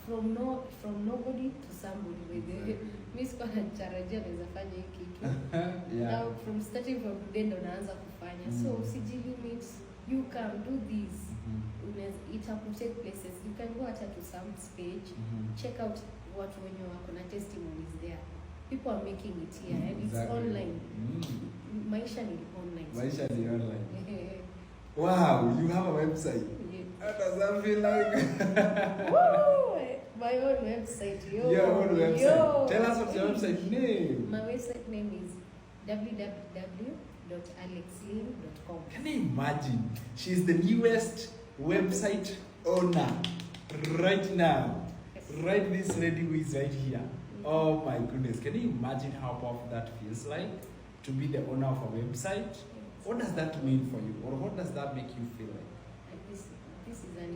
from nobody to somebody. Mimi sikuwa natarajia naweza fanya hiki kitu. Now from starting from today ndo naanza kufanya. So usijilimit. You can do this. It will take places. You can go to Sam's page, check out what when you are on testimonies there. People are making it here, and it's online. Maisha ni online. Maisha ni online. Wow, you have a website. How does that feel like? Woo! My own website. Your own website. Tell us what's your website name. My website name is www.alexlin.com. Can you imagine? She's the newest website owner right now. Right, this lady who is right here. Oh my goodness. Can you imagine how powerful that feels like? To be the owner of a website? What does that mean for you? Or what does that make you feel like? This is a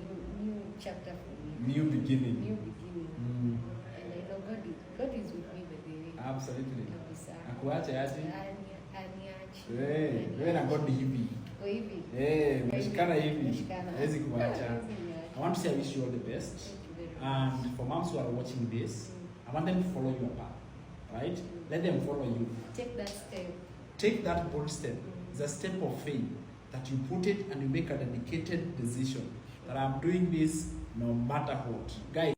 new chapter for me. New beginning. New beginning. And I know God is with me the day. Absolutely. Akuache aje? Aniache. Wewe na God hivi. Kwa hivi. Mshikana hivi. Mshikana. Hawezi kuacha. I want to say I wish you all the best. And for moms who are watching this, I want them to follow your path. Right? Let them follow you. Take that step. Take that bold step. It's a step of faith that you put it and you make a dedicated decision that I'm doing this no matter what. Guys,